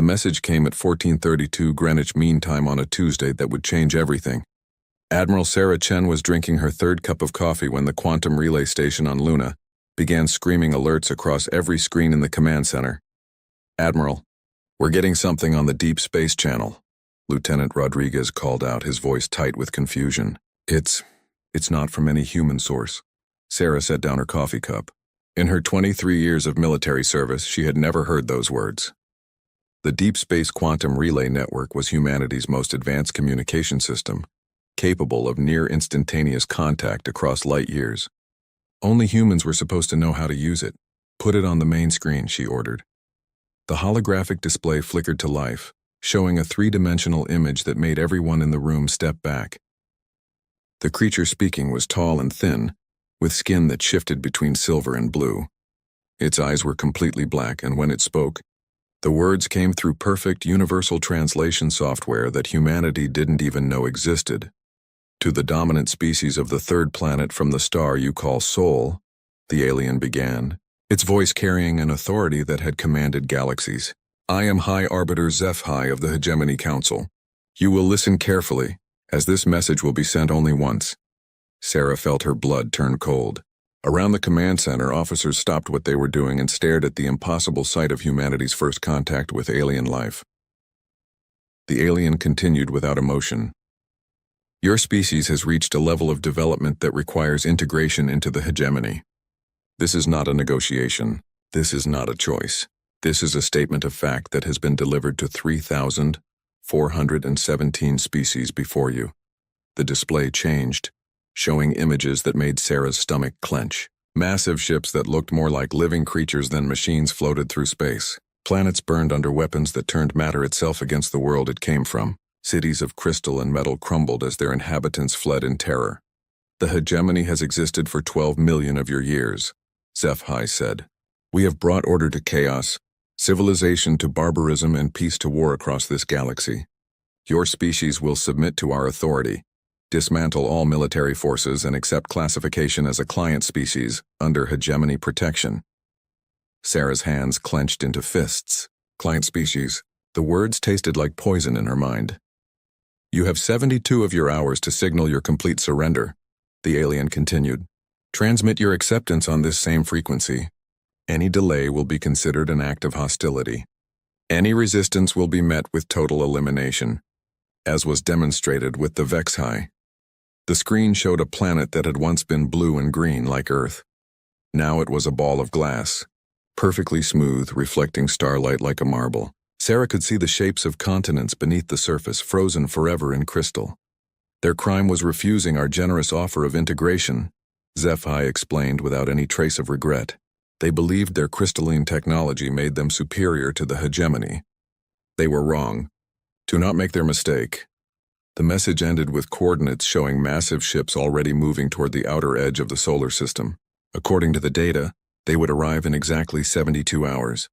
The message came at 14:32 Greenwich Mean Time on a Tuesday that would change everything. Admiral Sarah Chen was drinking her third cup of coffee when the quantum relay station on Luna began screaming alerts across every screen in the command center. "Admiral, we're getting something on the Deep Space Channel," Lieutenant Rodriguez called out, his voice tight with confusion. It's not from any human source." Sarah set down her coffee cup. In her 23 years of military service, she had never heard those words. The Deep Space Quantum Relay Network was humanity's most advanced communication system, capable of near-instantaneous contact across light years. Only humans were supposed to know how to use it. "Put it on the main screen," she ordered. The holographic display flickered to life, showing a three-dimensional image that made everyone in the room step back. The creature speaking was tall and thin, with skin that shifted between silver and blue. Its eyes were completely black, and when it spoke, the words came through perfect universal translation software that humanity didn't even know existed. "To the dominant species of the third planet from the star you call Sol," the alien began, its voice carrying an authority that had commanded galaxies. "I am High Arbiter HFY of the Hegemony Council. You will listen carefully, as this message will be sent only once." Sarah felt her blood turn cold. Around the command center, officers stopped what they were doing and stared at the impossible sight of humanity's first contact with alien life. The alien continued without emotion. "Your species has reached a level of development that requires integration into the hegemony. This is not a negotiation. This is not a choice. This is a statement of fact that has been delivered to 3,417 species before you." The display changed, showing images that made Sarah's stomach clench. Massive ships that looked more like living creatures than machines floated through space. Planets burned under weapons that turned matter itself against the world it came from. Cities of crystal and metal crumbled as their inhabitants fled in terror. "The hegemony has existed for 12 million of your years," HFY said. "We have brought order to chaos, civilization to barbarism, and peace to war across this galaxy. Your species will submit to our authority, dismantle all military forces, and accept classification as a client species under hegemony protection." Sarah's hands clenched into fists. Client species. The words tasted like poison in her mind. "You have 72 of your hours to signal your complete surrender," the alien continued. "Transmit your acceptance on this same frequency. Any delay will be considered an act of hostility. Any resistance will be met with total elimination, as was demonstrated with the Vexhai." The screen showed a planet that had once been blue and green like Earth. Now it was a ball of glass, perfectly smooth, reflecting starlight like a marble. Sarah could see the shapes of continents beneath the surface, frozen forever in crystal. "Their crime was refusing our generous offer of integration," HFY explained without any trace of regret. "They believed their crystalline technology made them superior to the hegemony. They were wrong. Do not make their mistake." The message ended with coordinates showing massive ships already moving toward the outer edge of the solar system. According to the data, they would arrive in exactly 72 hours.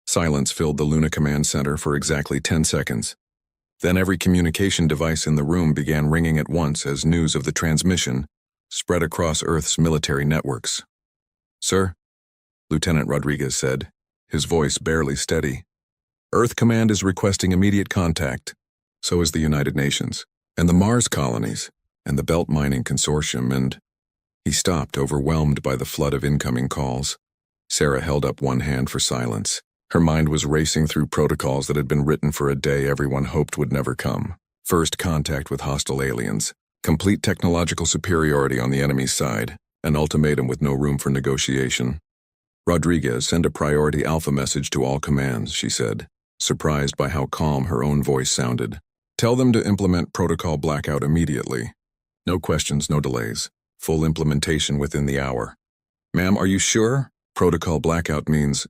Silence filled the Luna Command Center for exactly 10 seconds. Then every communication device in the room began ringing at once as news of the transmission spread across Earth's military networks. "Sir," Lieutenant Rodriguez said, his voice barely steady, "Earth Command is requesting immediate contact. So is the United Nations, and the Mars colonies, and the Belt Mining Consortium, and—" He stopped, overwhelmed by the flood of incoming calls. Sarah held up one hand for silence. Her mind was racing through protocols that had been written for a day everyone hoped would never come. First contact with hostile aliens, complete technological superiority on the enemy's side, an ultimatum with no room for negotiation. "Rodriguez, send a priority alpha message to all commands," she said, surprised by how calm her own voice sounded. "Tell them to implement protocol blackout immediately. No questions, no delays. Full implementation within the hour." "Ma'am, are you sure? Protocol blackout means—"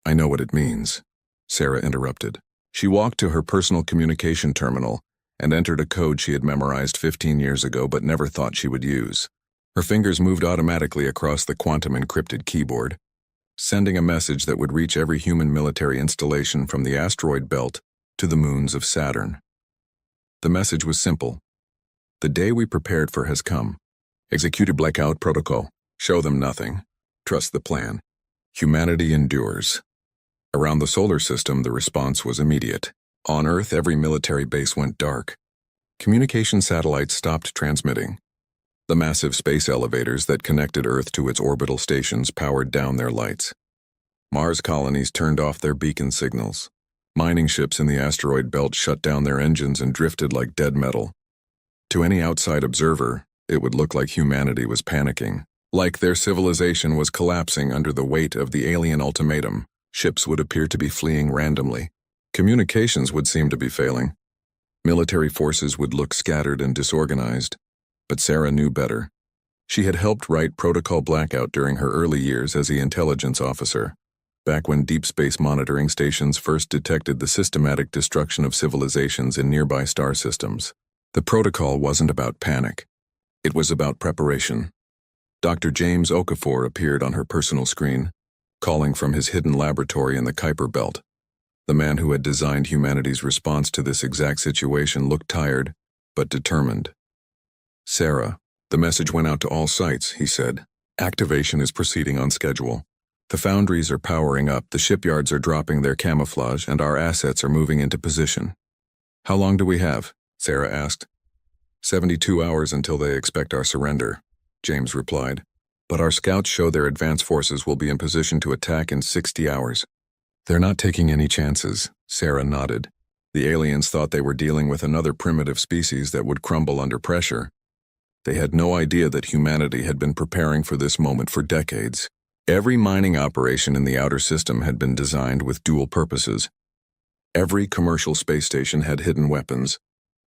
"I know what it means," Sarah interrupted. She walked to her personal communication terminal and entered a code she had memorized 15 years ago but never thought she would use. Her fingers moved automatically across the quantum-encrypted keyboard, sending a message that would reach every human military installation from the asteroid belt to the moons of Saturn. The message was simple. "The day we prepared for has come. Execute a blackout protocol. Show them nothing. Trust the plan. Humanity endures." Around the solar system, the response was immediate. On Earth, every military base went dark. Communication satellites stopped transmitting. The massive space elevators that connected Earth to its orbital stations powered down their lights. Mars colonies turned off their beacon signals. Mining ships in the asteroid belt shut down their engines and drifted like dead metal. To any outside observer, it would look like humanity was panicking, like their civilization was collapsing under the weight of the alien ultimatum. Ships would appear to be fleeing randomly. Communications would seem to be failing. Military forces would look scattered and disorganized. But Sarah knew better. She had helped write Protocol Blackout during her early years as the intelligence officer, back when deep space monitoring stations first detected the systematic destruction of civilizations in nearby star systems. The protocol wasn't about panic. It was about preparation. Dr. James Okafor appeared on her personal screen, calling from his hidden laboratory in the Kuiper Belt. The man who had designed humanity's response to this exact situation looked tired, but determined. "Sarah, the message went out to all sites," he said. "Activation is proceeding on schedule. The foundries are powering up, the shipyards are dropping their camouflage, and our assets are moving into position." "How long do we have?" Sarah asked. 72 hours until they expect our surrender," James replied. "But our scouts show their advance forces will be in position to attack in 60 hours. "They're not taking any chances," Sarah nodded. "The aliens thought they were dealing with another primitive species that would crumble under pressure. They had no idea that humanity had been preparing for this moment for decades. Every mining operation in the outer system had been designed with dual purposes. Every commercial space station had hidden weapons.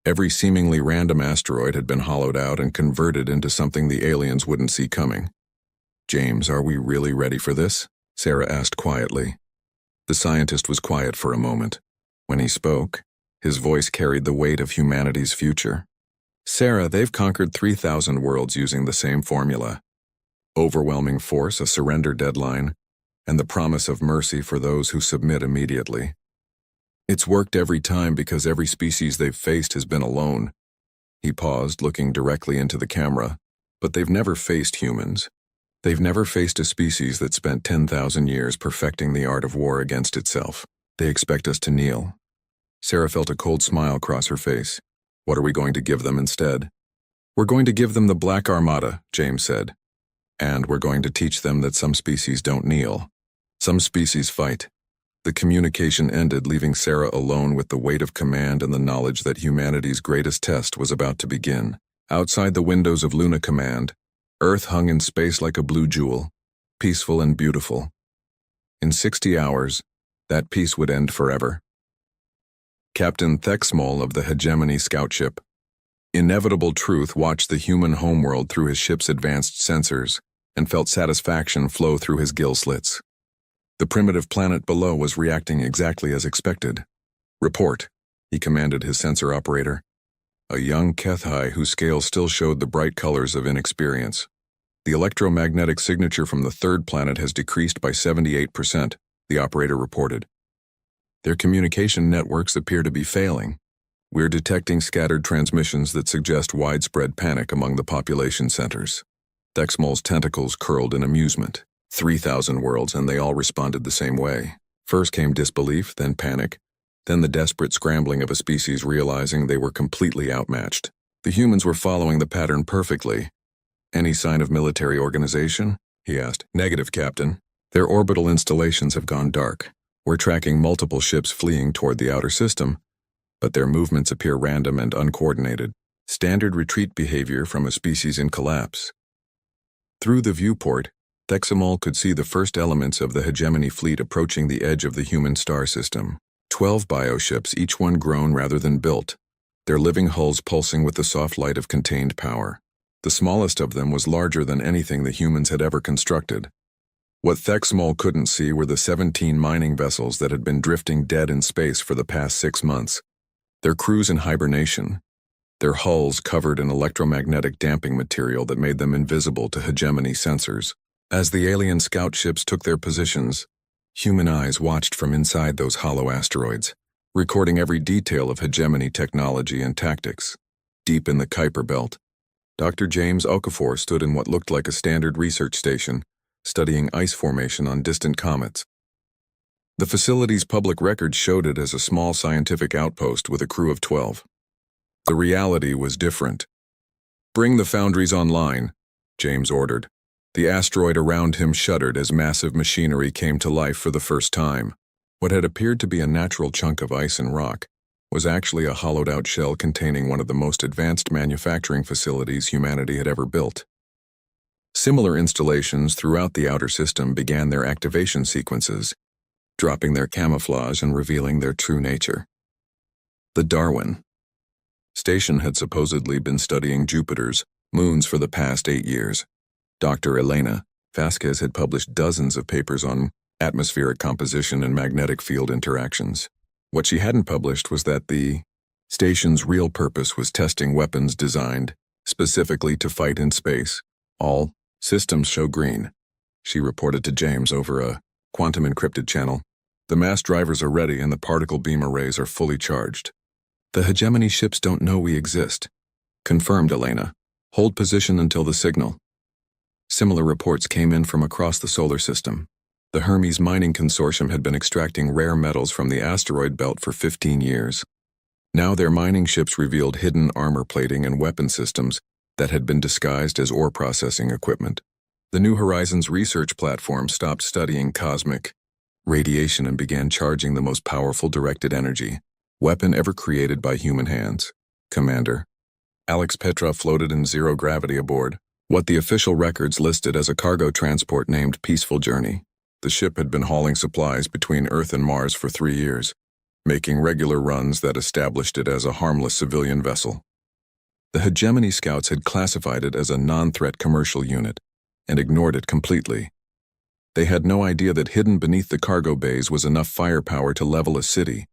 Every seemingly random asteroid had been hollowed out and converted into something the aliens wouldn't see coming." "James, are we really ready for this?" Sarah asked quietly. The scientist was quiet for a moment. When he spoke, his voice carried the weight of humanity's future. "Sarah, they've conquered 3,000 worlds using the same formula. Overwhelming force, a surrender deadline, and the promise of mercy for those who submit immediately. It's worked every time because every species they've faced has been alone." He paused, looking directly into the camera. "But they've never faced humans. They've never faced a species that spent 10,000 years perfecting the art of war against itself. They expect us to kneel." Sarah felt a cold smile cross her face. "What are we going to give them instead?" "We're going to give them the Black Armada," James said. "And we're going to teach them that some species don't kneel. Some species fight." The communication ended, leaving Sarah alone with the weight of command and the knowledge that humanity's greatest test was about to begin. Outside the windows of Luna Command, Earth hung in space like a blue jewel, peaceful and beautiful. In 60 hours, that peace would end forever. Captain Thexmol of the Hegemony scout ship. Inevitable Truth watched the human homeworld through his ship's advanced sensors and felt satisfaction flow through his gill slits. The primitive planet below was reacting exactly as expected. "Report," he commanded his sensor operator. A young Kethai whose scale still showed the bright colors of inexperience. "The electromagnetic signature from the third planet has decreased by 78%, the operator reported. "Their communication networks appear to be failing. We're detecting scattered transmissions that suggest widespread panic among the population centers." Thexmol's tentacles curled in amusement. 3,000 worlds, and they all responded the same way. First came disbelief, then panic, then the desperate scrambling of a species realizing they were completely outmatched. The humans were following the pattern perfectly. "Any sign of military organization?" he asked. "Negative, Captain. Their orbital installations have gone dark. We're tracking multiple ships fleeing toward the outer system, but their movements appear random and uncoordinated. Standard retreat behavior from a species in collapse." Through the viewport, Thexamol could see the first elements of the Hegemony fleet approaching the edge of the human star system. 12 bioships, each one grown rather than built, their living hulls pulsing with the soft light of contained power. The smallest of them was larger than anything the humans had ever constructed. What Thexmol couldn't see were the 17 mining vessels that had been drifting dead in space for the past 6 months, their crews in hibernation, their hulls covered in electromagnetic damping material that made them invisible to Hegemony sensors. As the alien scout ships took their positions, human eyes watched from inside those hollow asteroids, recording every detail of Hegemony technology and tactics. Deep in the Kuiper Belt, Dr. James Okafor stood in what looked like a standard research station, studying ice formation on distant comets. The facility's public records showed it as a small scientific outpost with a crew of 12. The reality was different. "Bring the foundries online," James ordered. The asteroid around him shuddered as massive machinery came to life for the first time. What had appeared to be a natural chunk of ice and rock was actually a hollowed-out shell containing one of the most advanced manufacturing facilities humanity had ever built. Similar installations throughout the outer system began their activation sequences, dropping their camouflage and revealing their true nature. The Darwin station had supposedly been studying Jupiter's moons for the past 8 years. Dr. Elena Vasquez had published dozens of papers on atmospheric composition and magnetic field interactions. What she hadn't published was that the station's real purpose was testing weapons designed specifically to fight in space. "All systems show green," she reported to James over a quantum-encrypted channel. "The mass drivers are ready and the particle beam arrays are fully charged." "The hegemony ships don't know we exist," confirmed Elena. "Hold position until the signal." Similar reports came in from across the solar system. The Hermes Mining Consortium had been extracting rare metals from the asteroid belt for 15 years. Now their mining ships revealed hidden armor plating and weapon systems that had been disguised as ore processing equipment. The New Horizons research platform stopped studying cosmic radiation and began charging the most powerful directed energy weapon ever created by human hands. Commander Alex Petrov floated in zero gravity aboard what the official records listed as a cargo transport named Peaceful Journey. The ship had been hauling supplies between Earth and Mars for 3 years, making regular runs that established it as a harmless civilian vessel. The hegemony scouts had classified it as a non-threat commercial unit and ignored it completely. They had no idea that hidden beneath the cargo bays was enough firepower to level a city,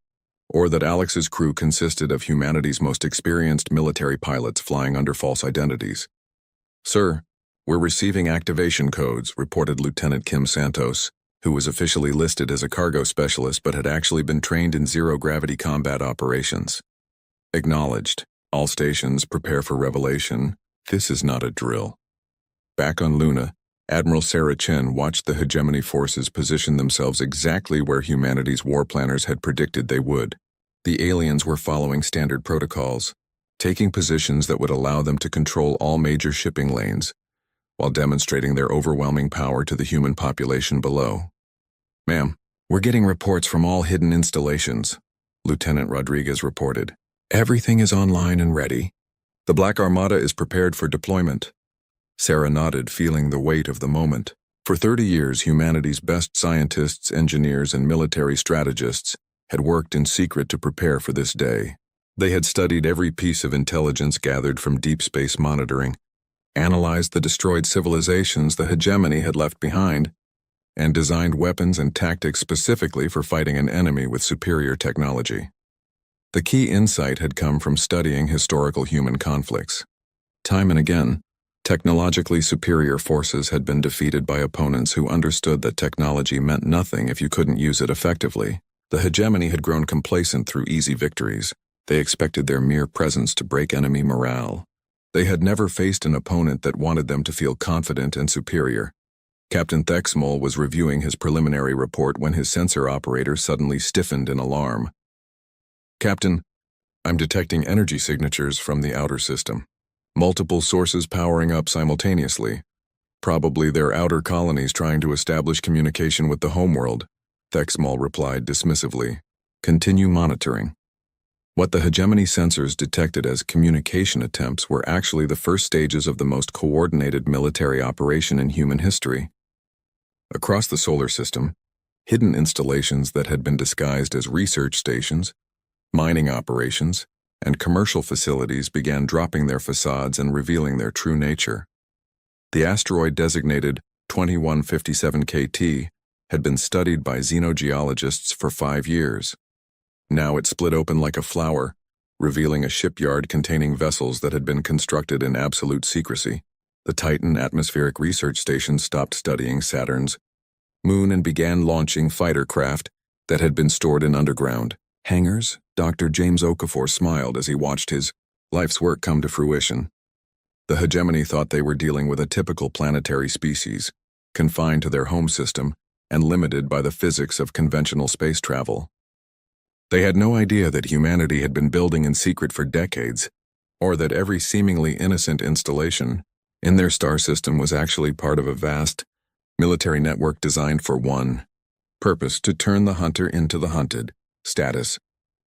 or that Alex's crew consisted of humanity's most experienced military pilots flying under false identities. "Sir, we're receiving activation codes," reported Lieutenant Kim Santos, who was officially listed as a cargo specialist but had actually been trained in zero-gravity combat operations. "Acknowledged. All stations prepare for revelation. This is not a drill." Back on Luna, Admiral Sarah Chen watched the hegemony forces position themselves exactly where humanity's war planners had predicted they would. The aliens were following standard protocols, taking positions that would allow them to control all major shipping lanes, while demonstrating their overwhelming power to the human population below. "Ma'am, we're getting reports from all hidden installations," Lieutenant Rodriguez reported. "Everything is online and ready. The Black Armada is prepared for deployment." Sarah nodded, feeling the weight of the moment. For 30 years, humanity's best scientists, engineers, and military strategists had worked in secret to prepare for this day. They had studied every piece of intelligence gathered from deep space monitoring, analyzed the destroyed civilizations the hegemony had left behind, and designed weapons and tactics specifically for fighting an enemy with superior technology. The key insight had come from studying historical human conflicts. Time and again, technologically superior forces had been defeated by opponents who understood that technology meant nothing if you couldn't use it effectively. The hegemony had grown complacent through easy victories. They expected their mere presence to break enemy morale. They had never faced an opponent that wanted them to feel confident and superior. Captain Thexmol was reviewing his preliminary report when his sensor operator suddenly stiffened in alarm. "Captain, I'm detecting energy signatures from the outer system. Multiple sources powering up simultaneously. Probably their outer colonies trying to establish communication with the homeworld," Thexmol replied dismissively. "Continue monitoring." What the hegemony sensors detected as communication attempts were actually the first stages of the most coordinated military operation in human history. Across the solar system, hidden installations that had been disguised as research stations, mining operations, and commercial facilities began dropping their facades and revealing their true nature. The asteroid designated 2157 KT had been studied by xenogeologists for 5 years. Now it split open like a flower, revealing a shipyard containing vessels that had been constructed in absolute secrecy. The Titan Atmospheric Research Station stopped studying Saturn's moon and began launching fighter craft that had been stored in underground hangars. Dr. James Okafor smiled as he watched his life's work come to fruition. The hegemony thought they were dealing with a typical planetary species, confined to their home system, and limited by the physics of conventional space travel. They had no idea that humanity had been building in secret for decades, or that every seemingly innocent installation in their star system was actually part of a vast military network designed for one purpose: to turn the hunter into the hunted. Status: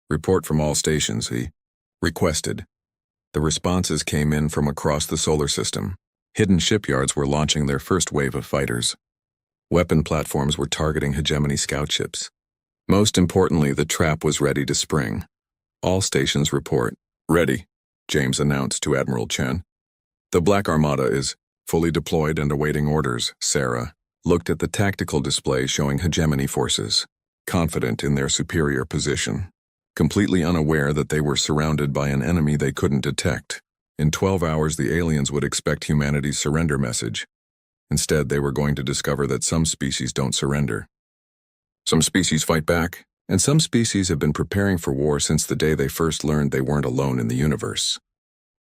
report from all stations, he requested. The responses came in from across the solar system. Hidden shipyards were launching their first wave of fighters. Weapon platforms were targeting hegemony scout ships. Most importantly, the trap was ready to spring. All stations report. Ready, James announced to Admiral Chen. The Black Armada is fully deployed and awaiting orders. Sarah looked at the tactical display showing hegemony forces, confident in their superior position, completely unaware that they were surrounded by an enemy they couldn't detect. In 12 hours, the aliens would expect humanity's surrender message. Instead, they were going to discover that some species don't surrender. Some species fight back, and some species have been preparing for war since the day they first learned they weren't alone in the universe.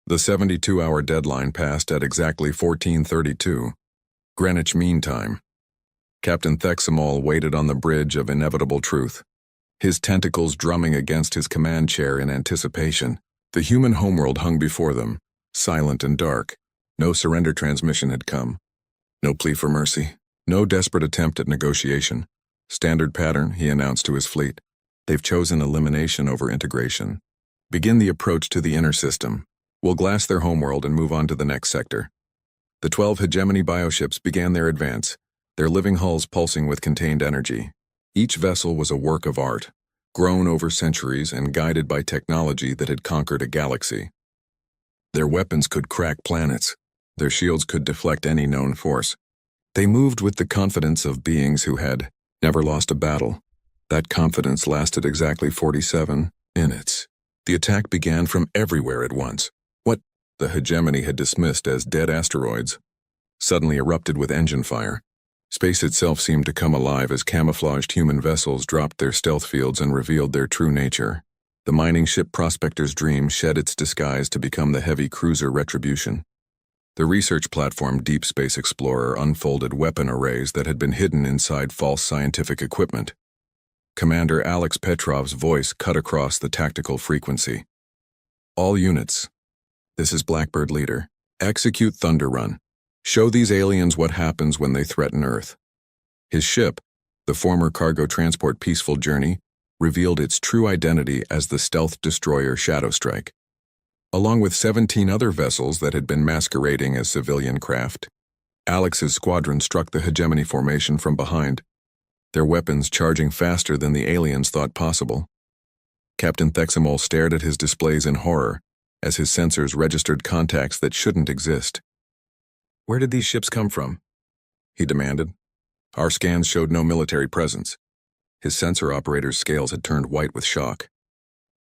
The 72-hour deadline passed at exactly 14:32, Greenwich Mean Time. Captain Thexamol waited on the bridge of inevitable truth, his tentacles drumming against his command chair in anticipation. The human homeworld hung before them, silent and dark. No surrender transmission had come. No plea for mercy. No desperate attempt at negotiation. Standard pattern, he announced to his fleet. They've chosen elimination over integration. Begin the approach to the inner system. We'll glass their homeworld and move on to the next sector. The 12 hegemony bioships began their advance, their living hulls pulsing with contained energy. Each vessel was a work of art, grown over centuries and guided by technology that had conquered a galaxy. Their weapons could crack planets. Their shields could deflect any known force. They moved with the confidence of beings who had never lost a battle. That confidence lasted exactly 47 minutes. The attack began from everywhere at once. What the hegemony had dismissed as dead asteroids suddenly erupted with engine fire. Space itself seemed to come alive as camouflaged human vessels dropped their stealth fields and revealed their true nature. The mining ship Prospector's Dream shed its disguise to become the heavy cruiser Retribution. The research platform Deep Space Explorer unfolded weapon arrays that had been hidden inside false scientific equipment. Commander Alex Petrov's voice cut across the tactical frequency. All units. This is Blackbird Leader. Execute Thunder Run. Show these aliens what happens when they threaten Earth. His ship, the former cargo transport Peaceful Journey, revealed its true identity as the stealth destroyer Shadowstrike. Along with 17 other vessels that had been masquerading as civilian craft, Alex's squadron struck the hegemony formation from behind, their weapons charging faster than the aliens thought possible. Captain Thexamol stared at his displays in horror as his sensors registered contacts that shouldn't exist. "Where did these ships come from?" he demanded. Our scans showed no military presence. His sensor operator's scales had turned white with shock.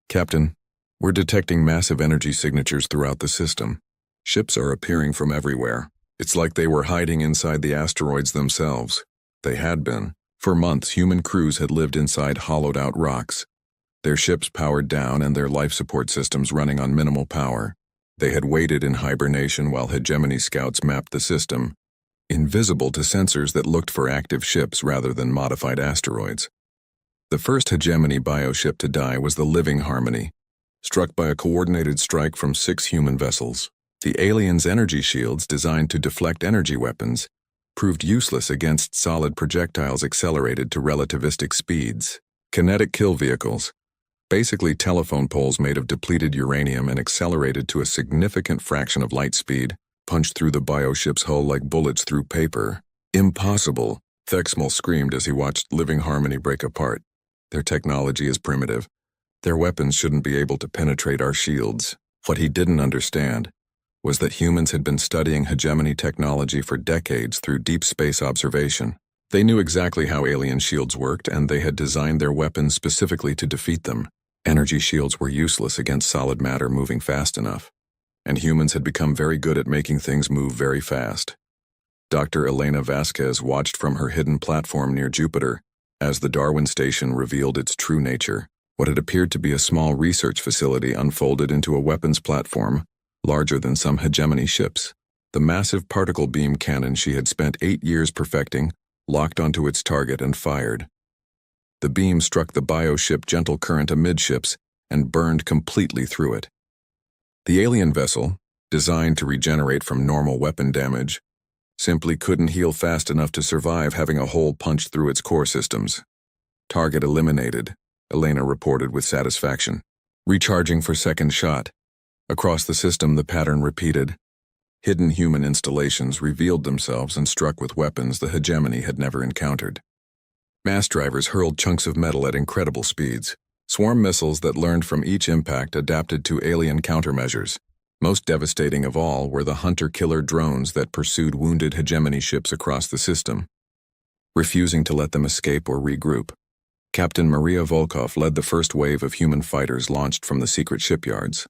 "Captain, we're detecting massive energy signatures throughout the system. Ships are appearing from everywhere. It's like they were hiding inside the asteroids themselves. They had been. For months, human crews had lived inside hollowed-out rocks, their ships powered down and their life support systems running on minimal power. They had waited in hibernation while hegemony scouts mapped the system, invisible to sensors that looked for active ships rather than modified asteroids. The first hegemony bioship to die was the Living Harmony, struck by a coordinated strike from 6 human vessels. The aliens' energy shields, designed to deflect energy weapons, proved useless against solid projectiles accelerated to relativistic speeds. Kinetic kill vehicles, basically telephone poles made of depleted uranium and accelerated to a significant fraction of light speed, punched through the bioship's hull like bullets through paper. "Impossible," Thexmal screamed as he watched Living Harmony break apart. "Their technology is primitive. Their weapons shouldn't be able to penetrate our shields." What he didn't understand was that humans had been studying hegemony technology for decades through deep space observation. They knew exactly how alien shields worked, and they had designed their weapons specifically to defeat them. Energy shields were useless against solid matter moving fast enough, and humans had become very good at making things move very fast. Dr. Elena Vasquez watched from her hidden platform near Jupiter as the Darwin station revealed its true nature. What had appeared to be a small research facility unfolded into a weapons platform, larger than some hegemony ships. The massive particle beam cannon she had spent 8 years perfecting locked onto its target and fired. The beam struck the bioship gentle current amidships and burned completely through it. The alien vessel, designed to regenerate from normal weapon damage, simply couldn't heal fast enough to survive having a hole punched through its core systems. Target eliminated, Elena reported with satisfaction. Recharging for second shot. Across the system, the pattern repeated. Hidden human installations revealed themselves and struck with weapons the hegemony had never encountered. Mass drivers hurled chunks of metal at incredible speeds. Swarm missiles that learned from each impact adapted to alien countermeasures. Most devastating of all were the hunter-killer drones that pursued wounded hegemony ships across the system, refusing to let them escape or regroup. Captain Maria Volkov led the first wave of human fighters launched from the secret shipyards.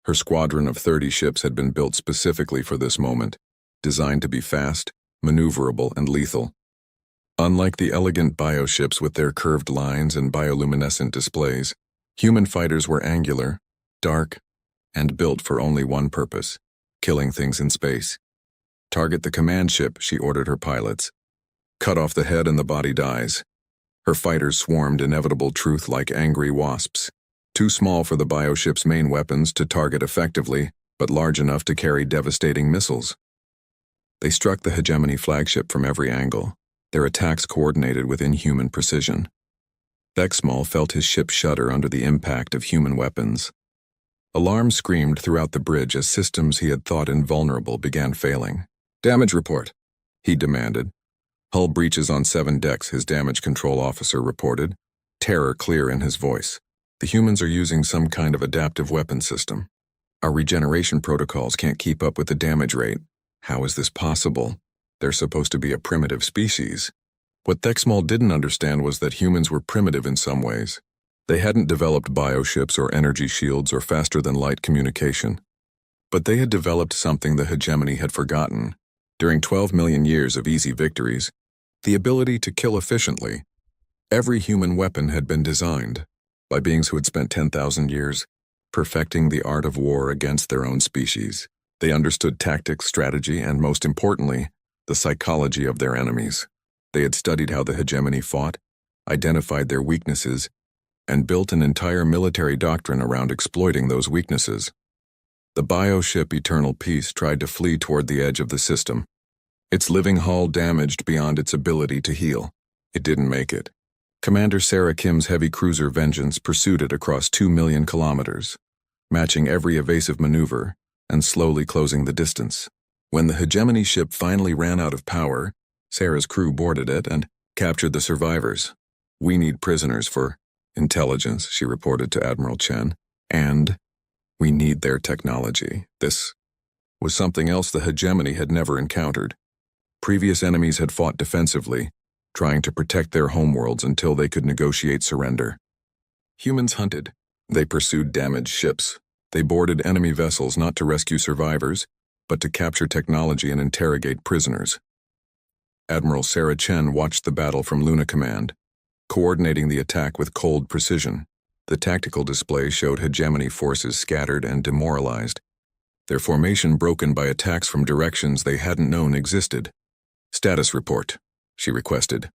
Her squadron of 30 ships had been built specifically for this moment, designed to be fast, maneuverable, and lethal. Unlike the elegant bioships with their curved lines and bioluminescent displays, human fighters were angular, dark, and built for only one purpose: killing things in space. Target the command ship, she ordered her pilots. Cut off the head and the body dies. Her fighters swarmed inevitable truth like angry wasps, too small for the bioship's main weapons to target effectively, but large enough to carry devastating missiles. They struck the hegemony flagship from every angle, their attacks coordinated with inhuman precision. Thexmal felt his ship shudder under the impact of human weapons. Alarms screamed throughout the bridge as systems he had thought invulnerable began failing. "Damage report," he demanded. "Hull breaches on 7 decks," his damage control officer reported, terror clear in his voice. "The humans are using some kind of adaptive weapon system. Our regeneration protocols can't keep up with the damage rate. How is this possible? They're supposed to be a primitive species." What Thexmal didn't understand was that humans were primitive in some ways. They hadn't developed bioships or energy shields or faster-than-light communication. But they had developed something the hegemony had forgotten. During 12 million years of easy victories, the ability to kill efficiently. Every human weapon had been designed by beings who had spent 10,000 years perfecting the art of war against their own species. They understood tactics, strategy, and most importantly, the psychology of their enemies. They had studied how the hegemony fought, identified their weaknesses, and built an entire military doctrine around exploiting those weaknesses. The bioship Eternal Peace tried to flee toward the edge of the system, its living hull damaged beyond its ability to heal. It didn't make it. Commander Sarah Kim's heavy cruiser Vengeance pursued it across 2 million kilometers, matching every evasive maneuver and slowly closing the distance. When the hegemony ship finally ran out of power, Sarah's crew boarded it and captured the survivors. "We need prisoners for intelligence," she reported to Admiral Chen, "and we need their technology." This was something else the hegemony had never encountered. Previous enemies had fought defensively, trying to protect their homeworlds until they could negotiate surrender. Humans hunted. They pursued damaged ships. They boarded enemy vessels not to rescue survivors, but to capture technology and interrogate prisoners. Admiral Sarah Chen watched the battle from Luna Command, coordinating the attack with cold precision. The tactical display showed hegemony forces scattered and demoralized, their formation broken by attacks from directions they hadn't known existed. "Status report," she requested.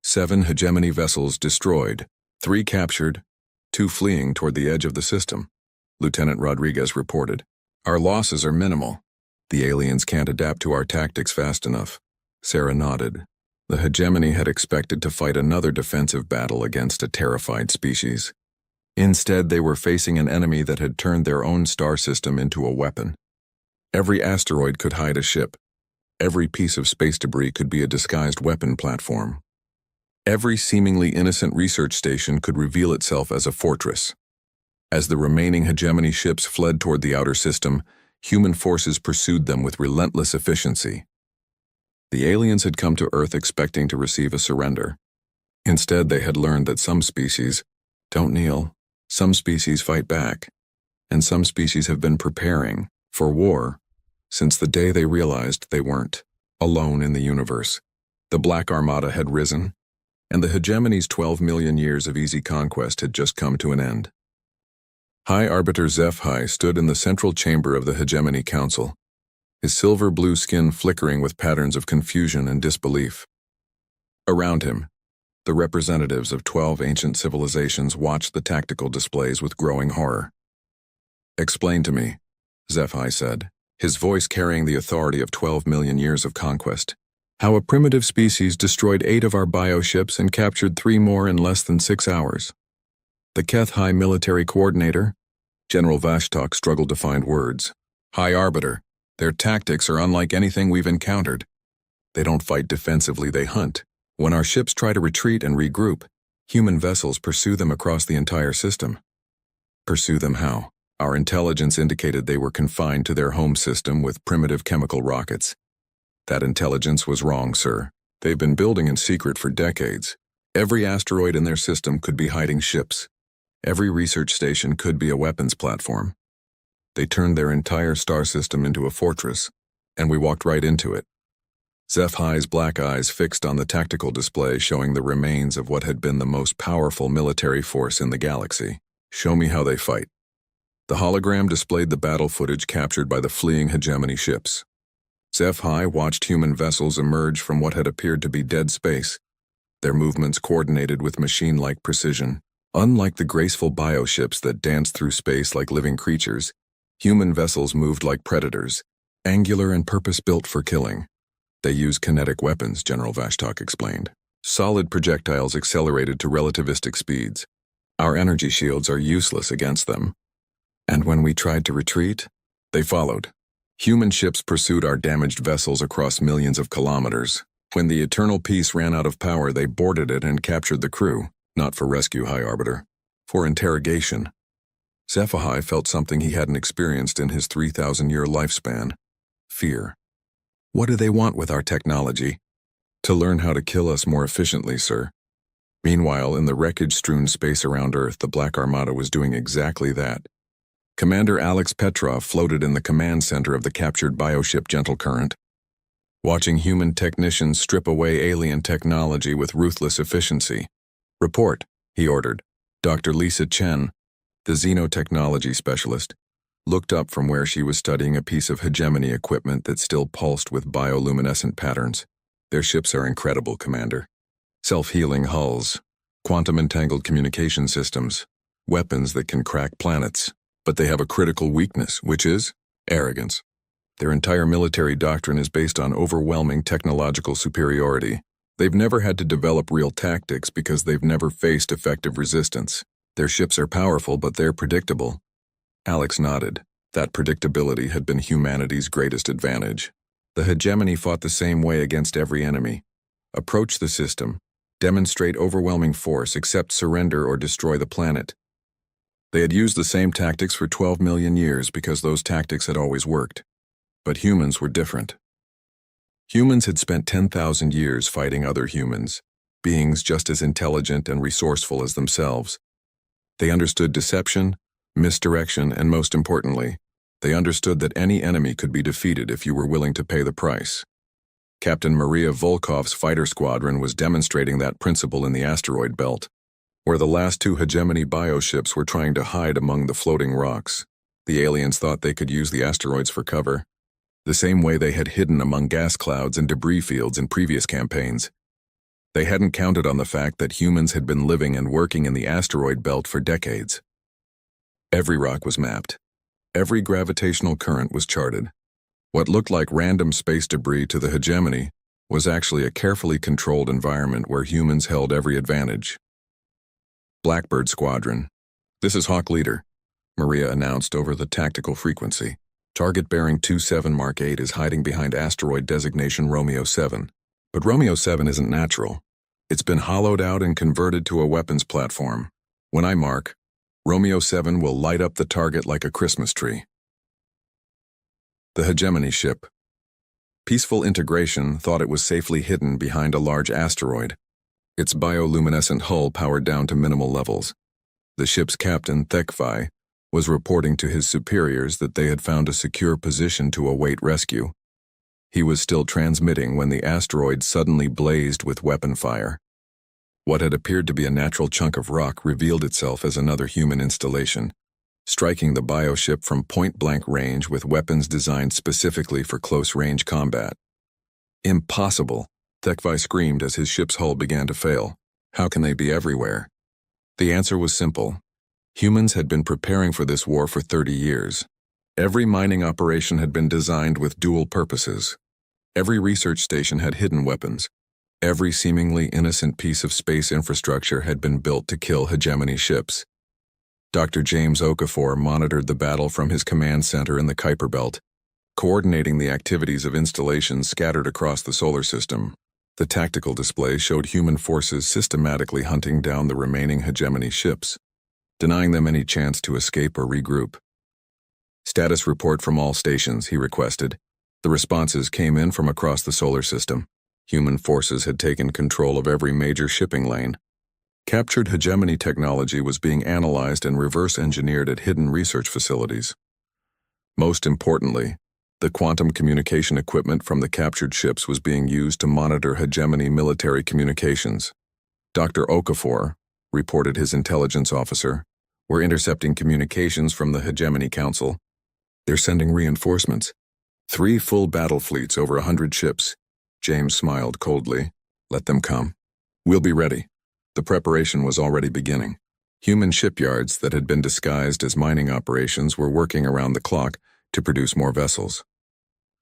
7 hegemony vessels destroyed, 3 captured, 2 fleeing toward the edge of the system, Lieutenant Rodriguez reported. "Our losses are minimal. The aliens can't adapt to our tactics fast enough." Sarah nodded. The hegemony had expected to fight another defensive battle against a terrified species. Instead, they were facing an enemy that had turned their own star system into a weapon. Every asteroid could hide a ship. Every piece of space debris could be a disguised weapon platform. Every seemingly innocent research station could reveal itself as a fortress. As the remaining hegemony ships fled toward the outer system, human forces pursued them with relentless efficiency. The aliens had come to Earth expecting to receive a surrender. Instead, they had learned that some species don't kneel, some species fight back, and some species have been preparing for war since the day they realized they weren't alone in the universe. The Black Armada had risen, and the hegemony's 12 million years of easy conquest had just come to an end. High Arbiter Zeph stood in the central chamber of the Hegemony Council, his silver-blue skin flickering with patterns of confusion and disbelief. Around him, the representatives of 12 ancient civilizations watched the tactical displays with growing horror. "Explain to me," HFY said, his voice carrying the authority of 12 million years of conquest, "how a primitive species destroyed 8 of our bioships and captured 3 more in less than 6 hours. The Keth High military coordinator, General Vashtok, struggled to find words. "High Arbiter, their tactics are unlike anything we've encountered. They don't fight defensively, they hunt. When our ships try to retreat and regroup, human vessels pursue them across the entire system." "Pursue them how?" "Our intelligence indicated they were confined to their home system with primitive chemical rockets. That intelligence was wrong, sir. They've been building in secret for decades. Every asteroid in their system could be hiding ships. Every research station could be a weapons platform. They turned their entire star system into a fortress, and we walked right into it." HFY's black eyes fixed on the tactical display showing the remains of what had been the most powerful military force in the galaxy. "Show me how they fight." The hologram displayed the battle footage captured by the fleeing hegemony ships. HFY watched human vessels emerge from what had appeared to be dead space, their movements coordinated with machine-like precision. Unlike the graceful bioships that danced through space like living creatures, human vessels moved like predators, angular and purpose-built for killing. "They use kinetic weapons," General Vashtok explained. "Solid projectiles accelerated to relativistic speeds. Our energy shields are useless against them. And when we tried to retreat, they followed. Human ships pursued our damaged vessels across millions of kilometers. When the Eternal Peace ran out of power, they boarded it and captured the crew, not for rescue, High Arbiter, for interrogation." HFY felt something he hadn't experienced in his 3,000-year lifespan: fear. "What do they want with our technology?" "To learn how to kill us more efficiently, sir." Meanwhile, in the wreckage-strewn space around Earth, the Black Armada was doing exactly that. Commander Alex Petrov floated in the command center of the captured bioship Gentle Current. Watching human technicians strip away alien technology with ruthless efficiency. "Report," he ordered. Dr. Lisa Chen, the xenotechnology specialist, looked up from where she was studying a piece of hegemony equipment that still pulsed with bioluminescent patterns. "Their ships are incredible, Commander. Self-healing hulls, quantum-entangled communication systems, weapons that can crack planets. But they have a critical weakness, which is arrogance. Their entire military doctrine is based on overwhelming technological superiority. They've never had to develop real tactics because they've never faced effective resistance. Their ships are powerful, but they're predictable." Alex nodded. That predictability had been humanity's greatest advantage. The hegemony fought the same way against every enemy. Approach the system, demonstrate overwhelming force, accept surrender or destroy the planet. They had used the same tactics for 12 million years because those tactics had always worked. But humans were different. Humans had spent 10,000 years fighting other humans, beings just as intelligent and resourceful as themselves. They understood deception, misdirection, and most importantly, they understood that any enemy could be defeated if you were willing to pay the price. Captain Maria Volkov's fighter squadron was demonstrating that principle in the asteroid belt, where the last 2 hegemony bioships were trying to hide among the floating rocks. The aliens thought they could use the asteroids for cover, the same way they had hidden among gas clouds and debris fields in previous campaigns. They hadn't counted on the fact that humans had been living and working in the asteroid belt for decades. Every rock was mapped. Every gravitational current was charted. What looked like random space debris to the hegemony was actually a carefully controlled environment where humans held every advantage. "Blackbird Squadron. This is Hawk Leader," Maria announced over the tactical frequency. "Target bearing 27 Mark 8 is hiding behind asteroid designation Romeo 7. But Romeo 7 isn't natural. It's been hollowed out and converted to a weapons platform. When I mark, Romeo 7 will light up the target like a Christmas tree." The hegemony ship. Peaceful Integration thought it was safely hidden behind a large asteroid. Its bioluminescent hull powered down to minimal levels. The ship's captain, HFY, was reporting to his superiors that they had found a secure position to await rescue. He was still transmitting when the asteroid suddenly blazed with weapon fire. What had appeared to be a natural chunk of rock revealed itself as another human installation, striking the bioship from point-blank range with weapons designed specifically for close-range combat. "Impossible," HFY screamed as his ship's hull began to fail. How can they be everywhere? The answer was simple. Humans had been preparing for this war for 30 years. Every mining operation had been designed with dual purposes. Every research station had hidden weapons. Every seemingly innocent piece of space infrastructure had been built to kill hegemony ships. Dr. James Okafor monitored the battle from his command center in the Kuiper Belt, coordinating the activities of installations scattered across the solar system. The tactical display showed human forces systematically hunting down the remaining hegemony ships, denying them any chance to escape or regroup. Status report from all stations, he requested. The responses came in from across the solar system. Human forces had taken control of every major shipping lane. Captured hegemony technology was being analyzed and reverse-engineered at hidden research facilities. Most importantly, the quantum communication equipment from the captured ships was being used to monitor hegemony military communications. Dr. Okafor, reported his intelligence officer, were intercepting communications from the Hegemony Council. They're sending reinforcements. 3 full battle fleets, over 100 ships. James smiled coldly. Let them come. We'll be ready. The preparation was already beginning. Human shipyards that had been disguised as mining operations were working around the clock to produce more vessels.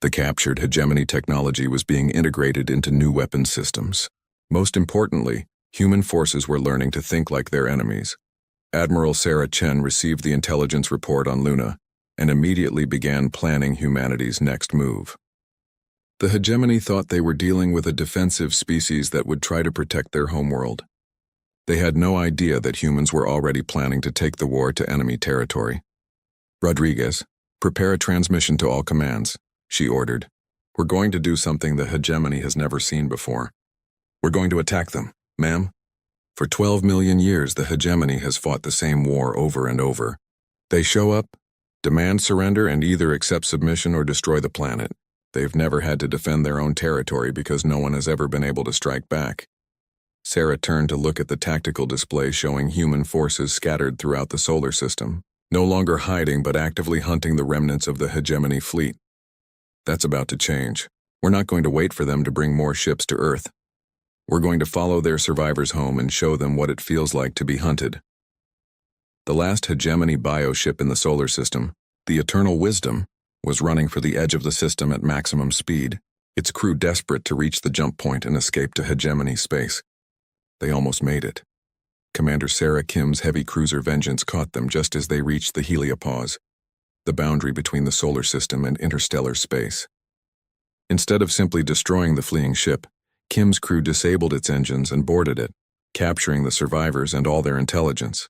The captured hegemony technology was being integrated into new weapon systems. Most importantly, human forces were learning to think like their enemies. Admiral Sarah Chen received the intelligence report on Luna and immediately began planning humanity's next move. The hegemony thought they were dealing with a defensive species that would try to protect their homeworld. They had no idea that humans were already planning to take the war to enemy territory. Rodriguez, prepare a transmission to all commands, she ordered. We're going to do something the hegemony has never seen before. We're going to attack them, ma'am. For 12 million years, the hegemony has fought the same war over and over. They show up, demand surrender, and either accept submission or destroy the planet. They've never had to defend their own territory because no one has ever been able to strike back. Sarah turned to look at the tactical display showing human forces scattered throughout the solar system, no longer hiding but actively hunting the remnants of the hegemony fleet. That's about to change. We're not going to wait for them to bring more ships to Earth. We're going to follow their survivors home and show them what it feels like to be hunted. The last hegemony bioship in the solar system, the Eternal Wisdom, was running for the edge of the system at maximum speed, its crew desperate to reach the jump point and escape to hegemony space. They almost made it. Commander Sarah Kim's heavy cruiser Vengeance caught them just as they reached the heliopause, the boundary between the solar system and interstellar space. Instead of simply destroying the fleeing ship, Kim's crew disabled its engines and boarded it, capturing the survivors and all their intelligence.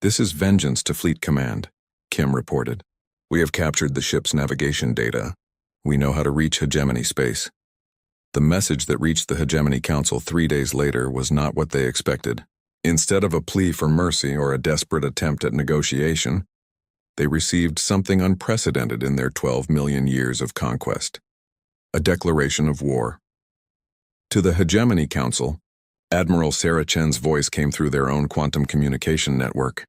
This is Vengeance to Fleet Command, Kim reported. We have captured the ship's navigation data. We know how to reach hegemony space. The message that reached the Hegemony Council 3 days later was not what they expected. Instead of a plea for mercy or a desperate attempt at negotiation, they received something unprecedented in their 12 million years of conquest. A declaration of war. To the Hegemony Council, Admiral Sarah Chen's voice came through their own quantum communication network.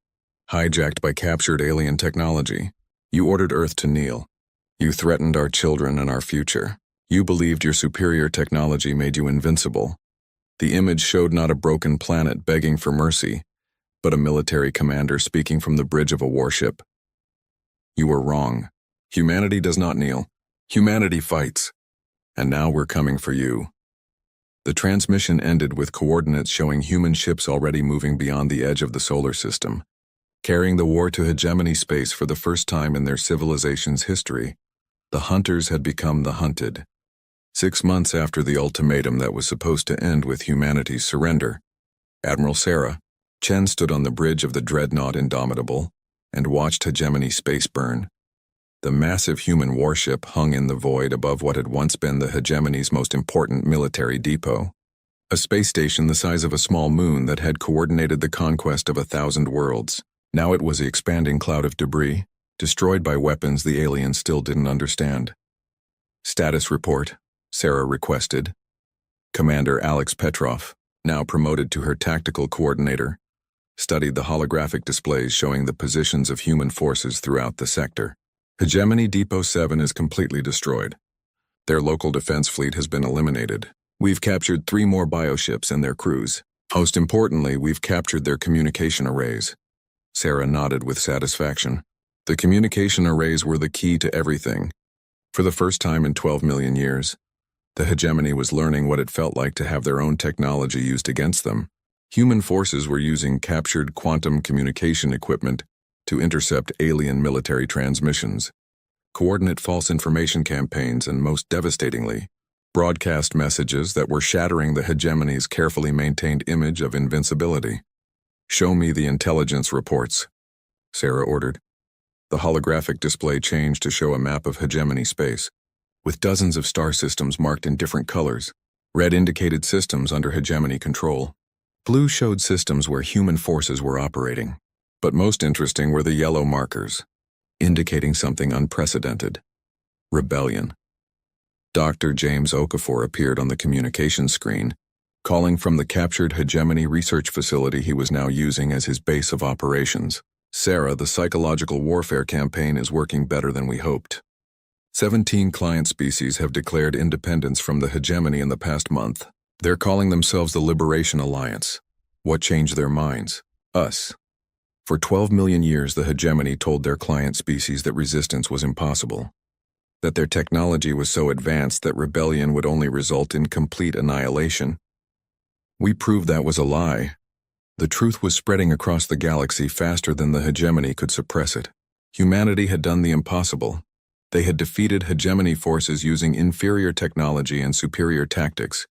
Hijacked by captured alien technology, you ordered Earth to kneel. You threatened our children and our future. You believed your superior technology made you invincible. The image showed not a broken planet begging for mercy, but a military commander speaking from the bridge of a warship. You were wrong. Humanity does not kneel. Humanity fights. And now we're coming for you. The transmission ended with coordinates showing human ships already moving beyond the edge of the solar system, carrying the war to hegemony space for the first time in their civilization's history. The hunters had become the hunted. 6 months after the ultimatum that was supposed to end with humanity's surrender, Admiral Sarah Chen stood on the bridge of the dreadnought Indomitable and watched hegemony space burn. The massive human warship hung in the void above what had once been the hegemony's most important military depot, a space station the size of a small moon that had coordinated the conquest of 1,000 worlds. Now it was an expanding cloud of debris, destroyed by weapons the aliens still didn't understand. Status report, Sarah requested. Commander Alex Petrov, now promoted to her tactical coordinator, studied the holographic displays showing the positions of human forces throughout the sector. Hegemony Depot 7 is completely destroyed. Their local defense fleet has been eliminated. We've captured 3 more bioships and their crews. Most importantly, we've captured their communication arrays. Sarah nodded with satisfaction. The communication arrays were the key to everything. For the first time in 12 million years, the hegemony was learning what it felt like to have their own technology used against them. Human forces were using captured quantum communication equipment to intercept alien military transmissions, coordinate false information campaigns, and most devastatingly, broadcast messages that were shattering the hegemony's carefully maintained image of invincibility. "Show me the intelligence reports," Sarah ordered. The holographic display changed to show a map of hegemony space, with dozens of star systems marked in different colors. Red indicated systems under hegemony control. Blue showed systems where human forces were operating. But most interesting were the yellow markers, indicating something unprecedented: rebellion. Dr. James Okafor appeared on the communication screen, calling from the captured hegemony research facility he was now using as his base of operations. "Sarah, the psychological warfare campaign is working better than we hoped. 17 client species have declared independence from the hegemony in the past month. They're calling themselves the Liberation Alliance. What changed their minds? Us. For 12 million years, the hegemony told their client species that resistance was impossible, that their technology was so advanced that rebellion would only result in complete annihilation. We proved that was a lie. The truth was spreading across the galaxy faster than the hegemony could suppress it. Humanity had done the impossible. They had defeated hegemony forces using inferior technology and superior tactics.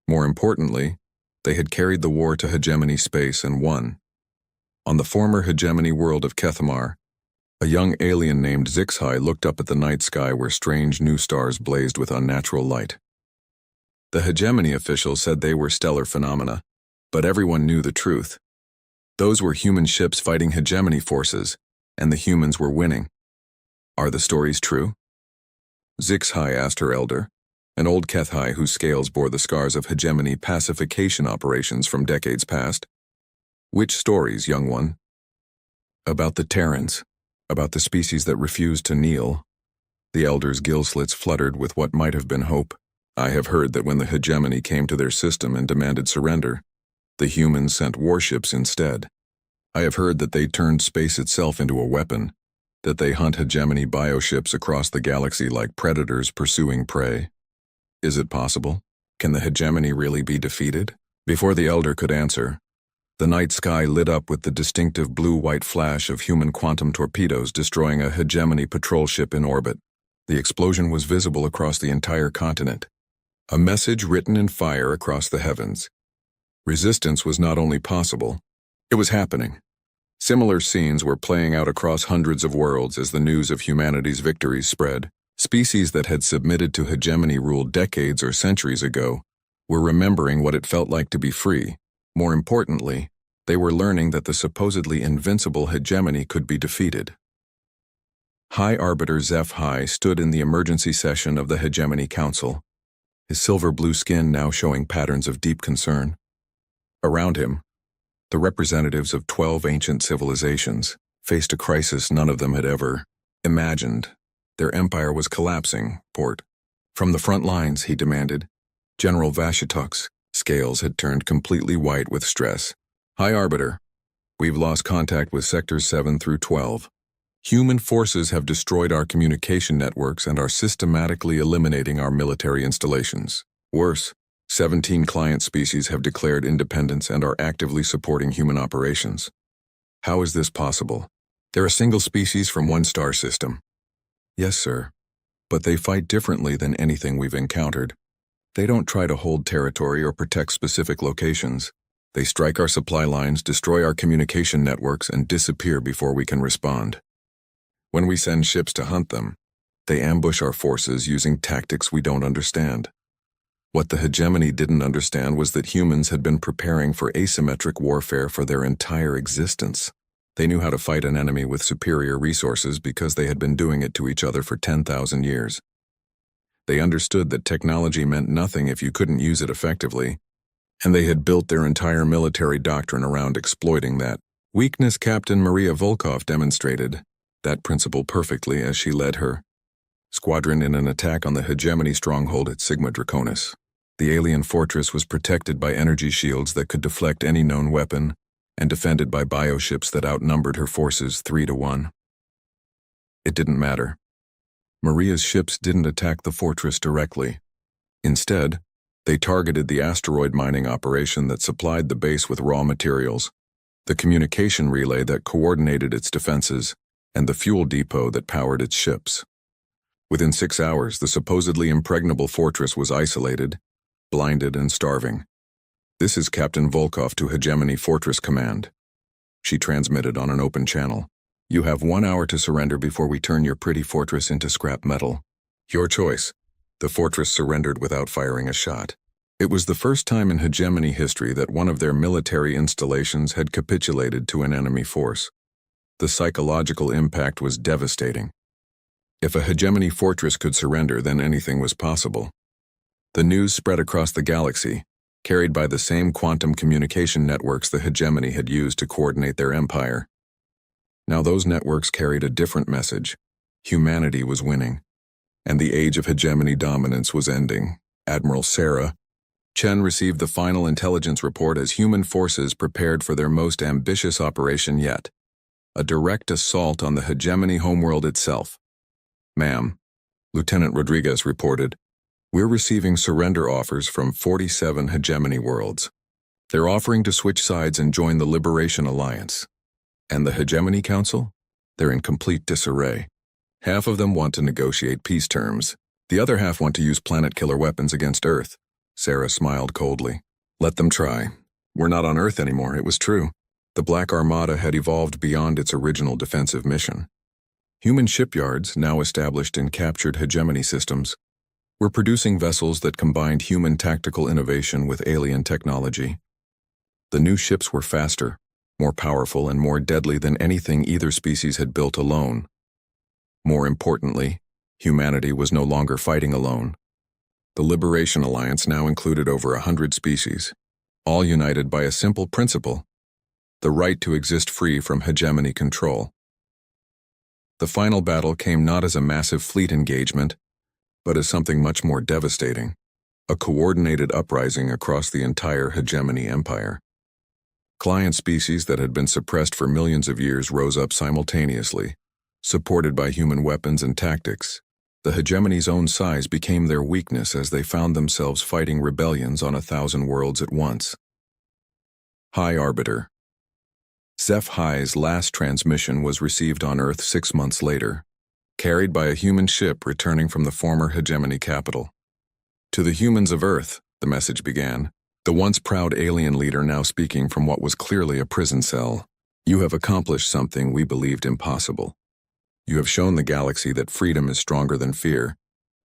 More importantly, they had carried the war to hegemony space and won. On the former hegemony world of Kethamar, a young alien named HFY looked up at the night sky where strange new stars blazed with unnatural light. The hegemony officials said they were stellar phenomena, but everyone knew the truth. Those were human ships fighting hegemony forces, and the humans were winning. Are the stories true? HFY asked her elder, an old Kethai whose scales bore the scars of hegemony pacification operations from decades past. Which stories, young one? About the Terrans, about the species that refused to kneel. The elder's gill slits fluttered with what might have been hope. I have heard that when the hegemony came to their system and demanded surrender, the humans sent warships instead. I have heard that they turned space itself into a weapon, that they hunt hegemony bioships across the galaxy like predators pursuing prey. Is it possible? Can the hegemony really be defeated? Before the elder could answer, the night sky lit up with the distinctive blue-white flash of human quantum torpedoes destroying a hegemony patrol ship in orbit. The explosion was visible across the entire continent. A message written in fire across the heavens. Resistance was not only possible, it was happening. Similar scenes were playing out across hundreds of worlds as the news of humanity's victories spread. Species that had submitted to hegemony rule decades or centuries ago were remembering what it felt like to be free. More importantly, they were learning that the supposedly invincible hegemony could be defeated. High Arbiter HFY stood in the emergency session of the Hegemony Council, his silver-blue skin now showing patterns of deep concern. Around him, the representatives of 12 ancient civilizations faced a crisis none of them had ever imagined. Their empire was collapsing, Port. From the front lines, he demanded. General Vashituk's scales had turned completely white with stress. High Arbiter, we've lost contact with Sectors 7 through 12. Human forces have destroyed our communication networks and are systematically eliminating our military installations. Worse, 17 client species have declared independence and are actively supporting human operations. How is this possible? They're a single species from one star system. Yes, sir. But they fight differently than anything we've encountered. They don't try to hold territory or protect specific locations. They strike our supply lines, destroy our communication networks, and disappear before we can respond. When we send ships to hunt them, they ambush our forces using tactics we don't understand. What the hegemony didn't understand was that humans had been preparing for asymmetric warfare for their entire existence. They knew how to fight an enemy with superior resources because they had been doing it to each other for 10,000 years. They understood that technology meant nothing if you couldn't use it effectively, and they had built their entire military doctrine around exploiting that weakness. Captain Maria Volkov demonstrated that principle perfectly as she led her squadron in an attack on the hegemony stronghold at Sigma Draconis. The alien fortress was protected by energy shields that could deflect any known weapon, and defended by bioships that outnumbered her forces 3-1. It didn't matter. Maria's ships didn't attack the fortress directly. Instead, they targeted the asteroid mining operation that supplied the base with raw materials, the communication relay that coordinated its defenses, and the fuel depot that powered its ships. Within 6 hours, the supposedly impregnable fortress was isolated, blinded, and starving. "This is Captain Volkov to Hegemony Fortress Command," she transmitted on an open channel. "You have 1 hour to surrender before we turn your pretty fortress into scrap metal. Your choice." The fortress surrendered without firing a shot. It was the first time in Hegemony history that one of their military installations had capitulated to an enemy force. The psychological impact was devastating. If a Hegemony fortress could surrender, then anything was possible. The news spread across the galaxy, carried by the same quantum communication networks the Hegemony had used to coordinate their empire. Now those networks carried a different message. Humanity was winning, and the age of Hegemony dominance was ending. Admiral Sarah Chen received the final intelligence report as human forces prepared for their most ambitious operation yet, a direct assault on the Hegemony homeworld itself. "Ma'am," Lieutenant Rodriguez reported, "we're receiving surrender offers from 47 Hegemony worlds. They're offering to switch sides and join the Liberation Alliance. And the Hegemony Council? They're in complete disarray. Half of them want to negotiate peace terms. The other half want to use planet-killer weapons against Earth." Sarah smiled coldly. "Let them try. We're not on Earth anymore, it was true." The Black Armada had evolved beyond its original defensive mission. Human shipyards, now established in captured Hegemony systems, were producing vessels that combined human tactical innovation with alien technology. The new ships were faster, more powerful, and more deadly than anything either species had built alone. More importantly, humanity was no longer fighting alone. The Liberation Alliance now included over 100 species, all united by a simple principle: the right to exist free from Hegemony control. The final battle came not as a massive fleet engagement, but as something much more devastating: a coordinated uprising across the entire Hegemony empire. Client species that had been suppressed for millions of years rose up simultaneously, supported by human weapons and tactics. The Hegemony's own size became their weakness as they found themselves fighting rebellions on 1,000 worlds at once. High Arbiter. Zeph High's last transmission was received on Earth 6 months later, carried by a human ship returning from the former Hegemony capital. "To the humans of Earth," the message began, the once proud alien leader now speaking from what was clearly a prison cell. "You have accomplished something we believed impossible. You have shown the galaxy that freedom is stronger than fear,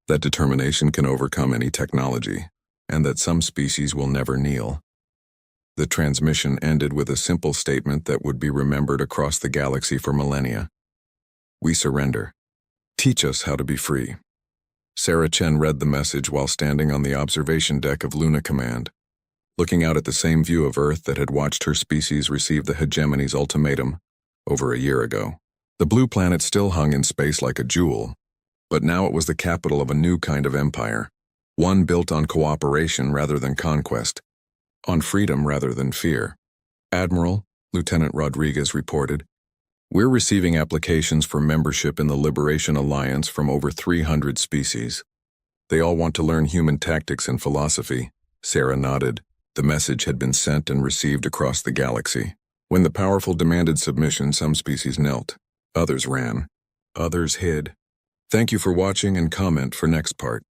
that determination can overcome any technology, and that some species will never kneel." The transmission ended with a simple statement that would be remembered across the galaxy for millennia. "We surrender. Teach us how to be free." Sarah Chen read the message while standing on the observation deck of Luna Command, looking out at the same view of Earth that had watched her species receive the Hegemony's ultimatum over a year ago. The blue planet still hung in space like a jewel, but now it was the capital of a new kind of empire, one built on cooperation rather than conquest, on freedom rather than fear. "Admiral," Lieutenant Rodriguez reported, "we're receiving applications for membership in the Liberation Alliance from over 300 species. They all want to learn human tactics and philosophy." Sarah nodded. The message had been sent and received across the galaxy. When the powerful demanded submission, some species knelt. Others ran. Others hid. Thank you for watching, and comment for next part.